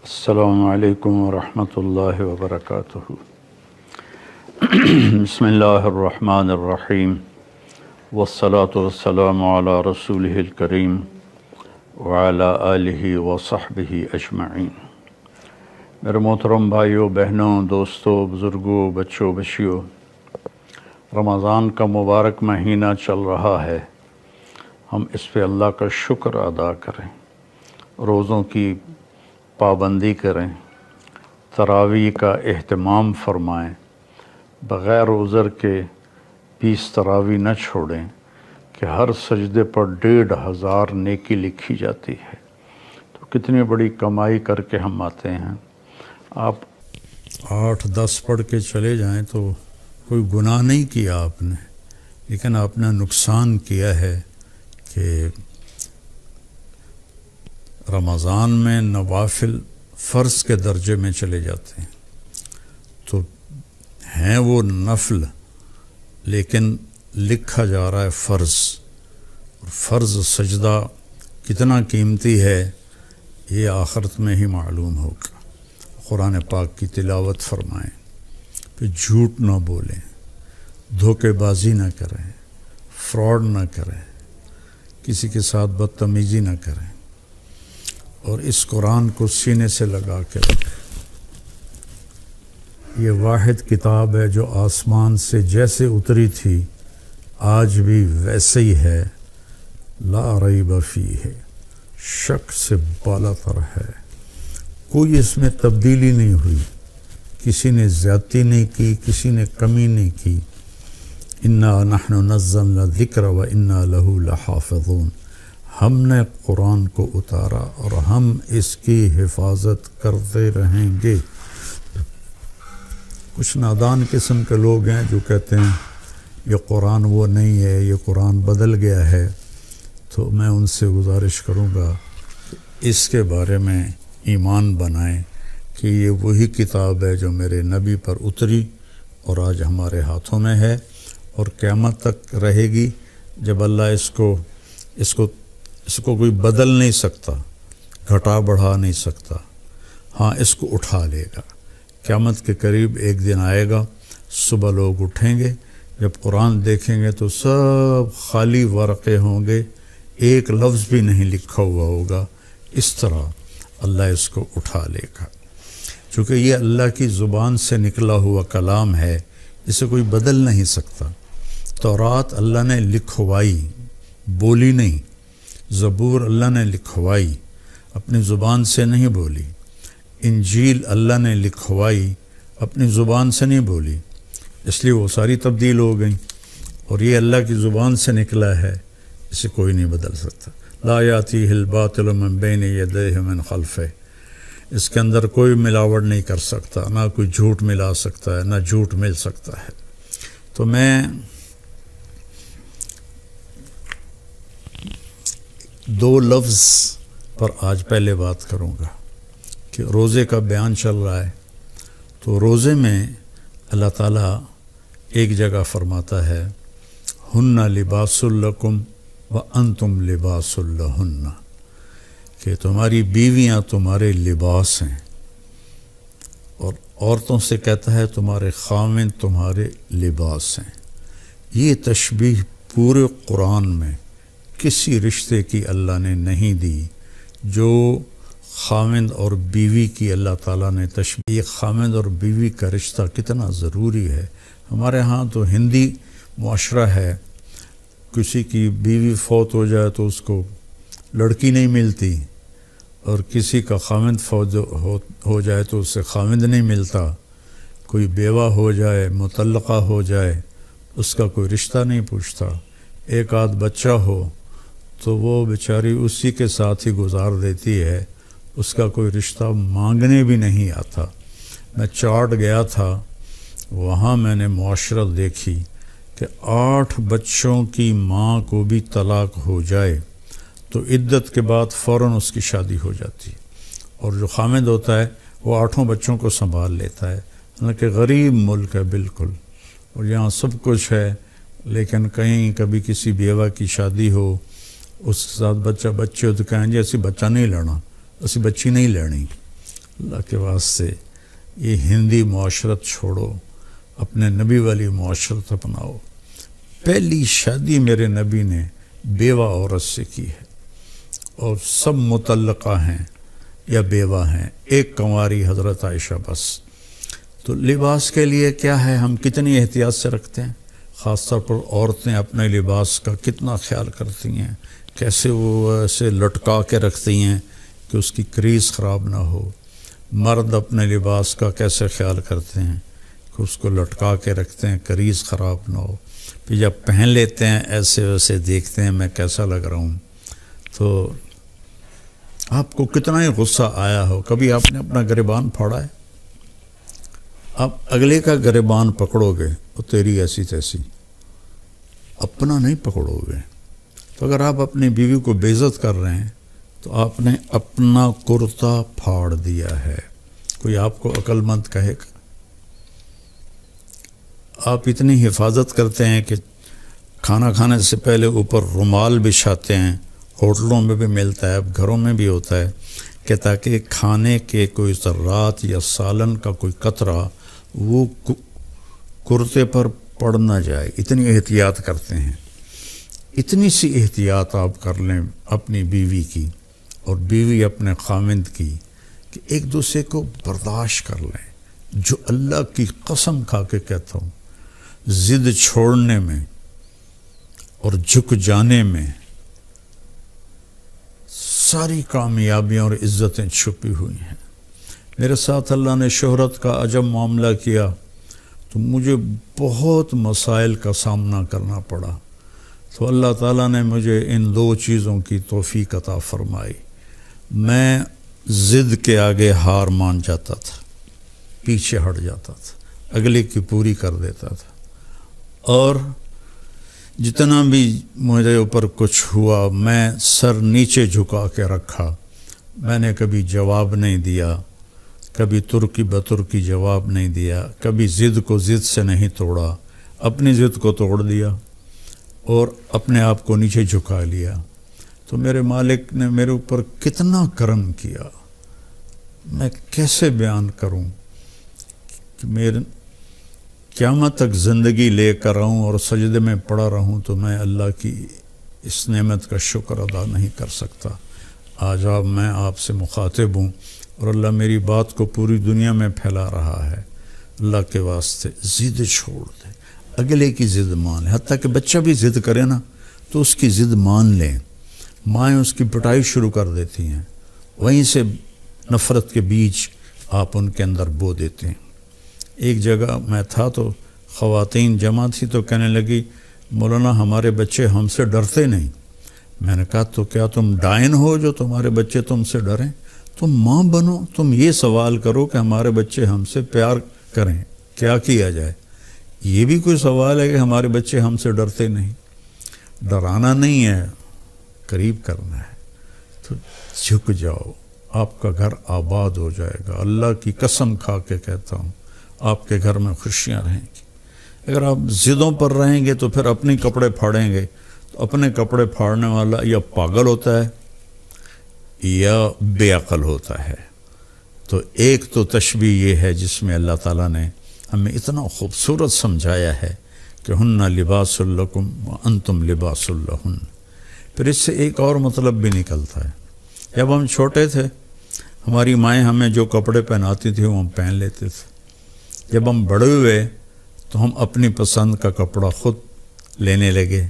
السلام علیکم ورحمۃ اللہ وبرکاتہ۔ بسم اللہ الرحمن الرحیم والصلاة والسلام علی رسولہ الکریم وعلی آلہ وصحبہ اجمعین۔ میرے محترم بھائیوں، بہنوں، دوستوں، بزرگوں، بچوں، بچیوں، رمضان کا مبارک مہینہ چل رہا ہے۔ ہم اس پہ اللہ کا شکر ادا کریں، روزوں کی پابندی کریں، تراویح کا اہتمام فرمائیں، بغیر عذر کے 20 تراویح نہ چھوڑیں کہ ہر سجدے پر 1500 نیکی لکھی جاتی ہے۔ تو کتنی بڑی کمائی کر کے ہم آتے ہیں۔ آپ 8-10 پڑھ کے چلے جائیں تو کوئی گناہ نہیں کیا آپ نے، لیکن آپ نے نقصان کیا ہے کہ رمضان میں نوافل فرض کے درجے میں چلے جاتے ہیں، تو ہیں وہ نفل لیکن لکھا جا رہا ہے فرض، اور فرض سجدہ کتنا قیمتی ہے یہ آخرت میں ہی معلوم ہوگا۔ قرآن پاک کی تلاوت فرمائیں، پھر جھوٹ نہ بولیں، دھوکے بازی نہ کریں، فراڈ نہ کریں، کسی کے ساتھ بدتمیزی نہ کریں، اور اس قرآن کو سینے سے لگا کے رکھیں۔ یہ واحد کتاب ہے جو آسمان سے جیسے اتری تھی آج بھی ویسے ہی ہے، لا ریب فیہ، شک سے بالا تر ہے، کوئی اس میں تبدیلی نہیں ہوئی، کسی نے زیادتی نہیں کی، کسی نے کمی نہیں کی۔ انا نحن نزلنا الذکر و انا لہ لحافظون، ہم نے قرآن کو اتارا اور ہم اس کی حفاظت کرتے رہیں گے۔ کچھ نادان قسم کے لوگ ہیں جو کہتے ہیں یہ قرآن وہ نہیں ہے، یہ قرآن بدل گیا ہے، تو میں ان سے گزارش کروں گا کہ اس کے بارے میں ایمان بنائیں کہ یہ وہی کتاب ہے جو میرے نبی پر اتری اور آج ہمارے ہاتھوں میں ہے، اور قیامت تک رہے گی، جب اللہ اس کو کوئی بدل نہیں سکتا، گھٹا بڑھا نہیں سکتا۔ ہاں، اس کو اٹھا لے گا۔ قیامت کے قریب ایک دن آئے گا، صبح لوگ اٹھیں گے، جب قرآن دیکھیں گے تو سب خالی ورقے ہوں گے، ایک لفظ بھی نہیں لکھا ہوا ہوگا۔ اس طرح اللہ اس کو اٹھا لے گا، چونکہ یہ اللہ کی زبان سے نکلا ہوا کلام ہے، اسے کوئی بدل نہیں سکتا۔ تورات اللہ نے لکھوائی، بولی نہیں۔ زبور اللہ نے لکھوائی، اپنی زبان سے نہیں بولی۔ انجیل اللہ نے لکھوائی، اپنی زبان سے نہیں بولی، اس لیے وہ ساری تبدیل ہو گئیں، اور یہ اللہ کی زبان سے نکلا ہے، اسے کوئی نہیں بدل سکتا۔ لا یاتیہ الباطل من بین یدیہ من خلفہ، اس کے اندر کوئی ملاوٹ نہیں کر سکتا، نہ کوئی جھوٹ ملا سکتا ہے، نہ جھوٹ مل سکتا ہے۔ تو میں دو لفظ پر آج پہلے بات کروں گا کہ روزے کا بیان چل رہا ہے، تو روزے میں اللہ تعالیٰ ایک جگہ فرماتا ہے ہن لباس لکم وانتم لباس لہن، کہ تمہاری بیویاں تمہارے لباس ہیں، اور عورتوں سے کہتا ہے تمہارے خاوند تمہارے لباس ہیں۔ یہ تشبیہ پورے قرآن میں کسی رشتے کی اللہ نے نہیں دی جو خاوند اور بیوی کی اللہ تعالیٰ نے تشبیہ۔ خاوند اور بیوی کا رشتہ کتنا ضروری ہے۔ ہمارے ہاں تو ہندی معاشرہ ہے، کسی کی بیوی فوت ہو جائے تو اس کو لڑکی نہیں ملتی، اور کسی کا خاوند فوت ہو جائے تو اسے خاوند نہیں ملتا، کوئی بیوہ ہو جائے، مطلقہ ہو جائے، اس کا کوئی رشتہ نہیں پوچھتا، ایک آدھ بچہ ہو تو وہ بیچاری اسی کے ساتھ ہی گزار دیتی ہے، اس کا کوئی رشتہ مانگنے بھی نہیں آتا۔ میں چاٹ گیا تھا، وہاں میں نے معاشرت دیکھی کہ 8 بچوں کی ماں کو بھی طلاق ہو جائے تو عدت کے بعد فوراً اس کی شادی ہو جاتی، اور جو خامد ہوتا ہے وہ 8 بچوں کو سنبھال لیتا ہے۔ حالانکہ غریب ملک ہے بالکل، اور یہاں سب کچھ ہے، لیکن کہیں کبھی کسی بیوہ کی شادی ہو، اس کے ساتھ بچے ہو تو کہیں جی اسی بچہ نہیں لینا، اسی بچی نہیں لینی، اللہ کے واسطے یہ ہندی معاشرت چھوڑو، اپنے نبی والی معاشرت اپناؤ۔ پہلی شادی میرے نبی نے بیوہ عورت سے کی ہے، اور سب مطلقہ ہیں یا بیوہ ہیں، ایک کنواری حضرت عائشہ بس۔ تو لباس کے لیے کیا ہے، ہم کتنی احتیاط سے رکھتے ہیں، خاص طور پر عورتیں اپنے لباس کا کتنا خیال کرتی ہیں، کیسے وہ ایسے لٹکا کے رکھتی ہیں کہ اس کی کریز خراب نہ ہو۔ مرد اپنے لباس کا کیسے خیال کرتے ہیں کہ اس کو لٹکا کے رکھتے ہیں، کریز خراب نہ ہو، پھر جب پہن لیتے ہیں ایسے ویسے دیکھتے ہیں میں کیسا لگ رہا ہوں۔ تو آپ کو کتنا ہی غصہ آیا ہو، کبھی آپ نے اپنا گریبان پھاڑا ہے؟ آپ اگلے کا گریبان پکڑو گے وہ تیری ایسی تیسی، اپنا نہیں پکڑو گے۔ تو اگر آپ اپنی بیوی کو بے عزت کر رہے ہیں تو آپ نے اپنا کرتا پھاڑ دیا ہے۔ کوئی آپ کو عقل مند کہے گا؟ آپ اتنی حفاظت کرتے ہیں کہ کھانا کھانے سے پہلے اوپر رومال بچھاتے ہیں، ہوٹلوں میں بھی ملتا ہے، اب گھروں میں بھی ہوتا ہے، کہ تاکہ کھانے کے کوئی ذرات یا سالن کا کوئی قطرہ وہ کرتے پر پڑ نہ جائے۔ اتنی احتیاط کرتے ہیں۔ اتنی سی احتیاط آپ کر لیں اپنی بیوی کی اور بیوی اپنے خاوند کی، کہ ایک دوسرے کو برداشت کر لیں۔ جو اللہ کی قسم کھا کے کہتا ہوں، ضد چھوڑنے میں اور جھک جانے میں ساری کامیابیاں اور عزتیں چھپی ہوئی ہیں۔ میرے ساتھ اللہ نے شہرت کا عجب معاملہ کیا تو مجھے بہت مسائل کا سامنا کرنا پڑا، تو اللہ تعالیٰ نے مجھے ان دو چیزوں کی توفیق عطا فرمائی۔ میں ضد کے آگے ہار مان جاتا تھا، پیچھے ہٹ جاتا تھا، اگلے کی پوری کر دیتا تھا، اور جتنا بھی مجھے اوپر کچھ ہوا میں سر نیچے جھکا کے رکھا۔ میں نے کبھی جواب نہیں دیا، کبھی ترکی بترکی جواب نہیں دیا، کبھی ضد کو ضد سے نہیں توڑا، اپنی ضد کو توڑ دیا اور اپنے آپ کو نیچے جھکا لیا۔ تو میرے مالک نے میرے اوپر کتنا کرم کیا، میں کیسے بیان کروں کہ میرے قیامت تک زندگی لے کر رہوں اور سجدے میں پڑا رہوں تو میں اللہ کی اس نعمت کا شکر ادا نہیں کر سکتا۔ آج میں آپ سے مخاطب ہوں اور اللہ میری بات کو پوری دنیا میں پھیلا رہا ہے۔ اللہ کے واسطے ضد چھوڑ دے، اگلے کی ضد مان لیں۔ حتیٰ کہ بچہ بھی ضد کرے نا تو اس کی ضد مان لیں۔ مائیں اس کی پٹائی شروع کر دیتی ہیں، وہیں سے نفرت کے بیج آپ ان کے اندر بو دیتے ہیں۔ ایک جگہ میں تھا تو خواتین جمع تھی تو کہنے لگی مولانا ہمارے بچے ہم سے ڈرتے نہیں۔ میں نے کہا تو کیا تم ڈائن ہو جو تمہارے بچے تم سے ڈریں؟ تم ماں بنو، تم یہ سوال کرو کہ ہمارے بچے ہم سے پیار کریں، کیا کیا جائے؟ یہ بھی کوئی سوال ہے کہ ہمارے بچے ہم سے ڈرتے نہیں؟ ڈرانا نہیں ہے، قریب کرنا ہے۔ تو جھک جاؤ، آپ کا گھر آباد ہو جائے گا۔ اللہ کی قسم کھا کے کہتا ہوں آپ کے گھر میں خوشیاں رہیں گی۔ اگر آپ ضدوں پر رہیں گے تو پھر اپنے کپڑے پھاڑیں گے، تو اپنے کپڑے پھاڑنے والا یا پاگل ہوتا ہے یا بے عقل ہوتا ہے۔ تو ایک تو تشبیہ یہ ہے جس میں اللہ تعالیٰ نے ہمیں اتنا خوبصورت سمجھایا ہے کہ ہن لباس لکم وانتم لباس لہن۔ پھر اس سے ایک اور مطلب بھی نکلتا ہے، جب ہم چھوٹے تھے ہماری مائیں ہمیں جو کپڑے پہناتی تھیں وہ ہم پہن لیتے تھے۔ جب ہم بڑے ہوئے تو ہم اپنی پسند کا کپڑا خود لینے لگے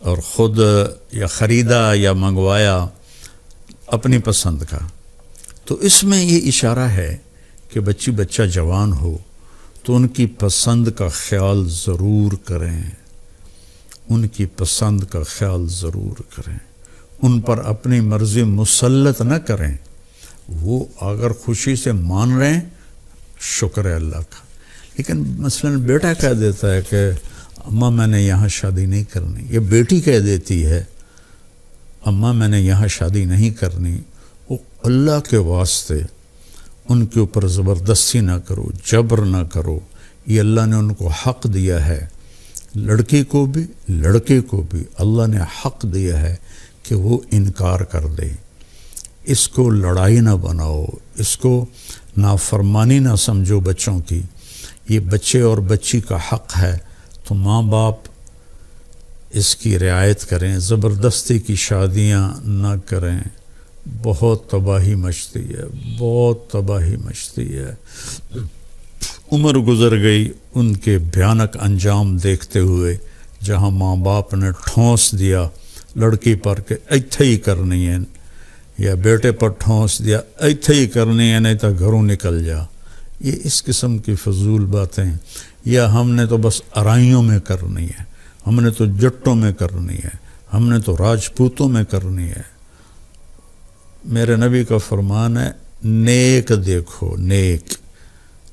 اور خود یا خریدا یا منگوایا اپنی پسند کا۔ تو اس میں یہ اشارہ ہے کہ بچہ جوان ہو تو ان کی پسند کا خیال ضرور کریں، ان کی پسند کا خیال ضرور کریں، ان پر اپنی مرضی مسلط نہ کریں۔ وہ اگر خوشی سے مان رہے ہیں شکر ہے اللہ کا، لیکن مثلا بیٹا کہہ دیتا ہے کہ اماں میں نے یہاں شادی نہیں کرنی، یہ بیٹی کہہ دیتی ہے اماں میں نے یہاں شادی نہیں کرنی، وہ اللہ کے واسطے ان کے اوپر زبردستی نہ کرو، جبر نہ کرو۔ یہ اللہ نے ان کو حق دیا ہے، لڑکی کو بھی لڑکے کو بھی اللہ نے حق دیا ہے کہ وہ انکار کر دے۔ اس کو لڑائی نہ بناؤ، اس کو نافرمانی نہ سمجھو بچوں کی، یہ بچے اور بچی کا حق ہے، تو ماں باپ اس کی رعایت کریں، زبردستی کی شادیاں نہ کریں، بہت تباہی مچتی ہے، بہت تباہی مچتی ہے۔ عمر گزر گئی ان کے بھیانک انجام دیکھتے ہوئے، جہاں ماں باپ نے ٹھونس دیا لڑکی پر کہ ایتھے ہی کرنی ہے، یا بیٹے پر ٹھونس دیا ایتھے ہی کرنی ہے نہیں تو گھروں نکل جا۔ یہ اس قسم کی فضول باتیں، یا ہم نے تو بس ارائیوں میں کرنی ہے، ہم نے تو جٹوں میں کرنی ہے، ہم نے تو راجپوتوں میں کرنی ہے۔ میرے نبی کا فرمان ہے نیک دیکھو، نیک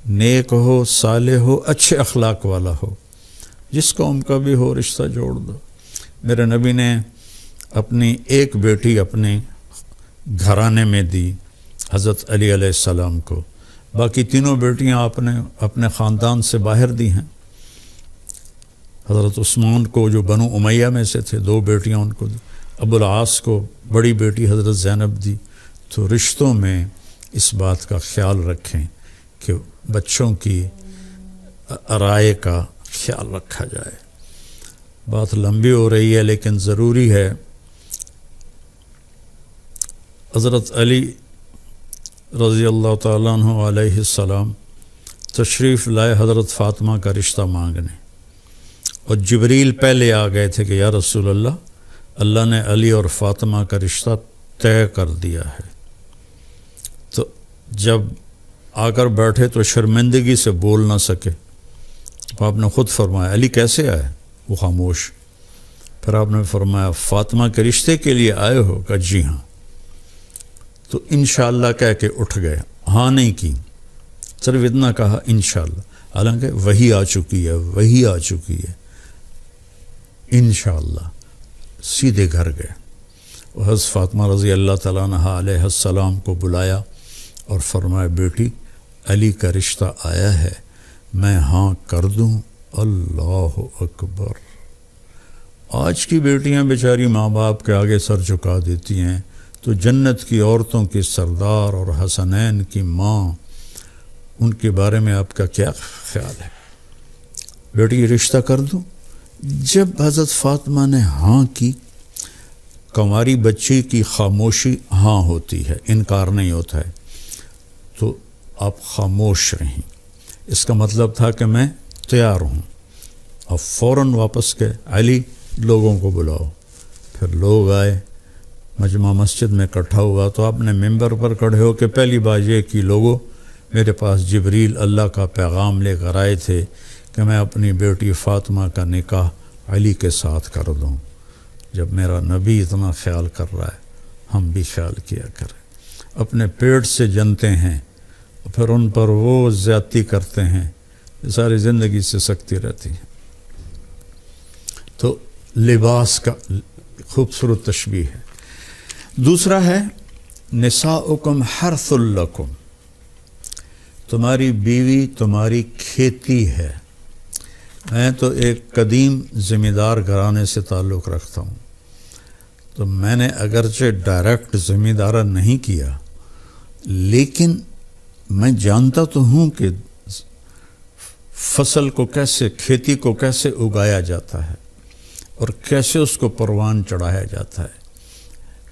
نیک ہو، صالح ہو، اچھے اخلاق والا ہو، جس قوم کا بھی ہو رشتہ جوڑ دو۔ میرے نبی نے اپنی ایک بیٹی اپنے گھرانے میں دی حضرت علی علیہ السلام کو، باقی تینوں بیٹیاں آپ نے اپنے خاندان سے باہر دی ہیں۔ حضرت عثمان کو جو بنو امیہ میں سے تھے 2 بیٹیاں ان کو دی، ابو العاص کو بڑی بیٹی حضرت زینب دی۔ تو رشتوں میں اس بات کا خیال رکھیں کہ بچوں کی رائے کا خیال رکھا جائے۔ بات لمبی ہو رہی ہے لیکن ضروری ہے۔ حضرت علی رضی اللہ تعالیٰ عنہ علیہ السلام تشریف لائے حضرت فاطمہ کا رشتہ مانگنے، اور جبریل پہلے آ گئے تھے کہ یا رسول اللہ، اللہ نے علی اور فاطمہ کا رشتہ طے کر دیا ہے۔ تو جب آ کر بیٹھے تو شرمندگی سے بول نہ سکے، تو آپ نے خود فرمایا علی کیسے آئے؟ وہ خاموش۔ پھر آپ نے فرمایا فاطمہ کے رشتے کے لیے آئے ہو؟ کہ جی ہاں۔ تو انشاءاللہ کہہ کے اٹھ گئے، ہاں نہیں کی، صرف اتنا کہا انشاءاللہ، حالانکہ وہی آ چکی ہے، وہی آ چکی ہے، انشاءاللہ۔ سیدھے گھر گئے، حضرت فاطمہ رضی اللہ تعالیٰ عنہ علیہ السلام کو بلایا اور فرمایا بیٹی علی کا رشتہ آیا ہے، میں ہاں کر دوں؟ اللہ اکبر۔ آج کی بیٹیاں بیچاری ماں باپ کے آگے سر جھکا دیتی ہیں، تو جنت کی عورتوں کی سردار اور حسنین کی ماں، ان کے بارے میں آپ کا کیا خیال ہے؟ بیٹی رشتہ کر دوں؟ جب حضرت فاطمہ نے ہاں کی، کنواری بچی کی خاموشی ہاں ہوتی ہے، انکار نہیں ہوتا ہے، تو آپ خاموش رہیں، اس کا مطلب تھا کہ میں تیار ہوں۔ اب فوراً واپس گئے، علی لوگوں کو بلاؤ۔ پھر لوگ آئے، مجمع مسجد میں اکٹھا ہوا، تو آپ نے ممبر پر کھڑے ہو کے پہلی بات یہ کہ لوگوں، میرے پاس جبریل اللہ کا پیغام لے کر آئے تھے کہ میں اپنی بیٹی فاطمہ کا نکاح علی کے ساتھ کر دوں۔ جب میرا نبی اتنا خیال کر رہا ہے، ہم بھی خیال کیا کریں۔ اپنے پیٹ سے جنتے ہیں، پھر ان پر وہ زیادتی کرتے ہیں، ساری زندگی سے سکتی رہتی ہے۔ تو لباس کا خوبصورت تشبیہ ہے۔ دوسرا ہے نساؤکم حرث لکم، تمہاری بیوی تمہاری کھیتی ہے۔ میں تو ایک قدیم زمیں دار گھرانے سے تعلق رکھتا ہوں، تو میں نے اگرچہ ڈائریکٹ زمیں دارہ نہیں کیا، لیکن میں جانتا تو ہوں کہ فصل کو کیسے، کھیتی کو کیسے اگایا جاتا ہے اور کیسے اس کو پروان چڑھایا جاتا ہے۔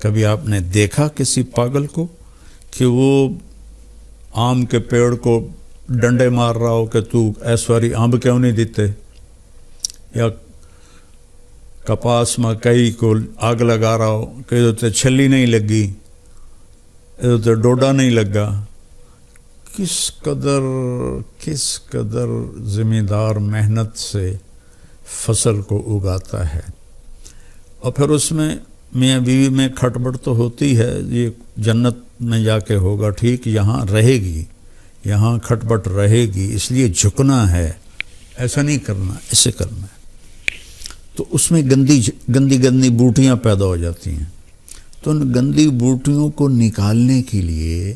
کبھی آپ نے دیکھا کسی پاگل کو کہ وہ آم کے پیڑ کو ڈنڈے مار رہا ہو کہ تو ایسواری آم کیوں نہیں دیتے، یا کپاس مکئی کو آگ لگا رہا ہو کہ ادھر تے چھلی نہیں لگی، ادھر تے ڈوڈا نہیں لگا۔ کس قدر زمیندار محنت سے فصل کو اگاتا ہے، اور پھر اس میں میاں بیوی میں کھٹبٹ تو ہوتی ہے، یہ جنت میں جا کے ہوگا ٹھیک، یہاں رہے گی، یہاں کھٹبٹ رہے گی، اس لیے جھکنا ہے، ایسا نہیں کرنا، ایسے کرنا ہے۔ تو اس میں گندی بوٹیاں پیدا ہو جاتی ہیں، تو ان گندی بوٹیوں کو نکالنے کے لیے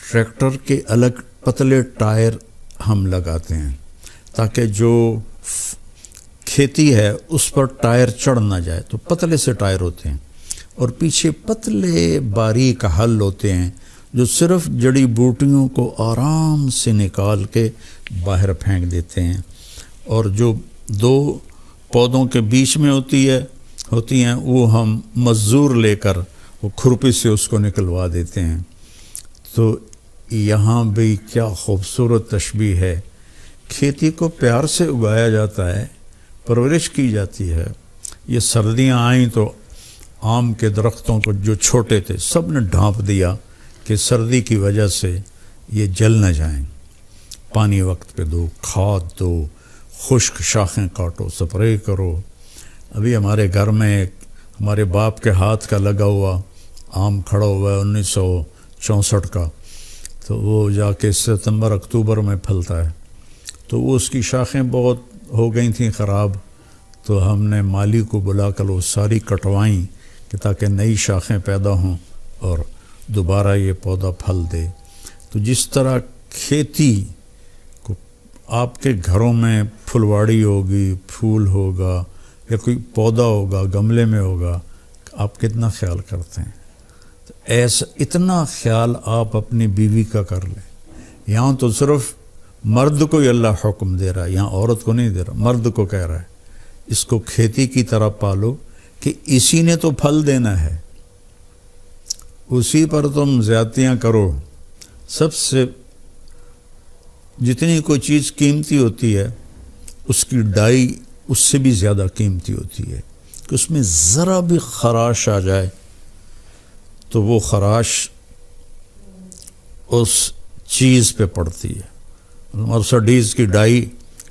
ٹریکٹر کے الگ پتلے ٹائر ہم لگاتے ہیں، تاکہ جو کھیتی ہے اس پر ٹائر چڑھ نہ جائے، تو پتلے سے ٹائر ہوتے ہیں، اور پیچھے پتلے باریک حل ہوتے ہیں جو صرف جڑی بوٹیوں کو آرام سے نکال کے باہر پھینک دیتے ہیں، اور جو دو پودوں کے بیچ میں ہوتی ہیں وہ ہم مزدور لے کر وہ کھرپی سے اس کو نکلوا دیتے ہیں۔ تو یہاں بھی کیا خوبصورت تشبیہ ہے، کھیتی کو پیار سے اگایا جاتا ہے، پرورش کی جاتی ہے۔ یہ سردیاں آئیں تو آم کے درختوں کو جو چھوٹے تھے سب نے ڈھانپ دیا کہ سردی کی وجہ سے یہ جل نہ جائیں، پانی وقت پہ دو، کھاد دو، خشک شاخیں کاٹو، سپرے کرو۔ ابھی ہمارے گھر میں ہمارے باپ کے ہاتھ کا لگا ہوا آم کھڑا ہوا ہے 1964 کا، تو وہ جا کے ستمبر اکتوبر میں پھلتا ہے، تو وہ اس کی شاخیں بہت ہو گئی تھیں خراب، تو ہم نے مالی کو بلا کر وہ ساری کٹوائیں کہ تاکہ نئی شاخیں پیدا ہوں اور دوبارہ یہ پودا پھل دے۔ تو جس طرح کھیتی کو آپ کے گھروں میں پھلواڑی ہوگی، پھول ہوگا یا کوئی پودا ہوگا گملے میں ہوگا، آپ کتنا خیال کرتے ہیں؟ تو ایسا اتنا خیال آپ اپنی بیوی کا کر لیں۔ یہاں تو صرف مرد کو ہی اللہ حکم دے رہا ہے، یہاں عورت کو نہیں دے رہا، مرد کو کہہ رہا ہے اس کو کھیتی کی طرح پالو کہ اسی نے تو پھل دینا ہے، اسی پر تم زیادتیاں کرو۔ سب سے جتنی کوئی چیز قیمتی ہوتی ہے اس کی ڈائی اس سے بھی زیادہ قیمتی ہوتی ہے، کہ اس میں ذرا بھی خراش آ جائے تو وہ خراش اس چیز پہ پڑتی ہے۔ مرسڈیز کی ڈائی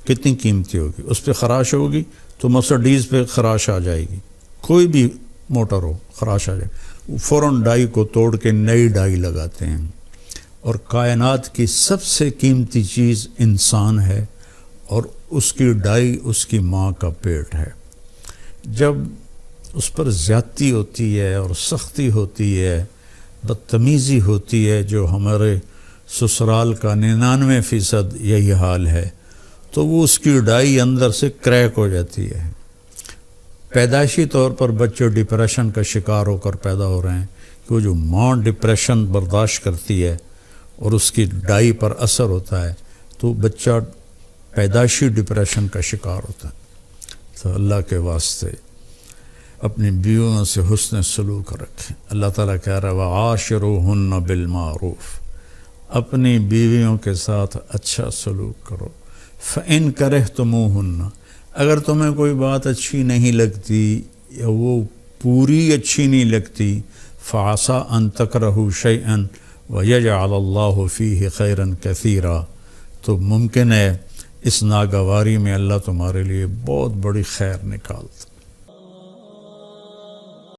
کتنی قیمتی ہوگی، اس پہ خراش ہوگی تو مرسڈیز پہ خراش آ جائے گی، کوئی بھی موٹر ہو خراش آ جائے، فوراً ڈائی کو توڑ کے نئی ڈائی لگاتے ہیں۔ اور کائنات کی سب سے قیمتی چیز انسان ہے، اور اس کی ڈائی اس کی ماں کا پیٹ ہے۔ جب اس پر زیادتی ہوتی ہے اور سختی ہوتی ہے، بدتمیزی ہوتی ہے، جو ہمارے سسرال کا 99% یہی حال ہے، تو وہ اس کی ڈائی اندر سے کریک ہو جاتی ہے۔ پیدائشی طور پر بچے ڈپریشن کا شکار ہو کر پیدا ہو رہے ہیں، کہ وہ جو ماں ڈپریشن برداشت کرتی ہے اور اس کی ڈائی پر اثر ہوتا ہے تو بچہ پیدائشی ڈپریشن کا شکار ہوتا ہے۔ تو اللہ کے واسطے اپنی بیویوں سے حسن سلوک رکھیں۔ اللہ تعالیٰ کہہ رہا ہے وَعَاشِرُوهُنَّ بِالْمَعْرُوفِ، اپنی بیویوں کے ساتھ اچھا سلوک کرو۔ فَإِن كَرِهْتُمُوهُنَّ، اگر تمہیں کوئی بات اچھی نہیں لگتی یا وہ پوری اچھی نہیں لگتی، فَعَسَىٰ أَن تَكْرَهُوا شَيْئًا وَيَجْعَلَ اللَّهُ فِيهِ خَيْرًا كَثِيرًا، تو ممکن ہے اس ناگواری میں اللہ تمہارے لیے بہت بڑی خیر نکالتا۔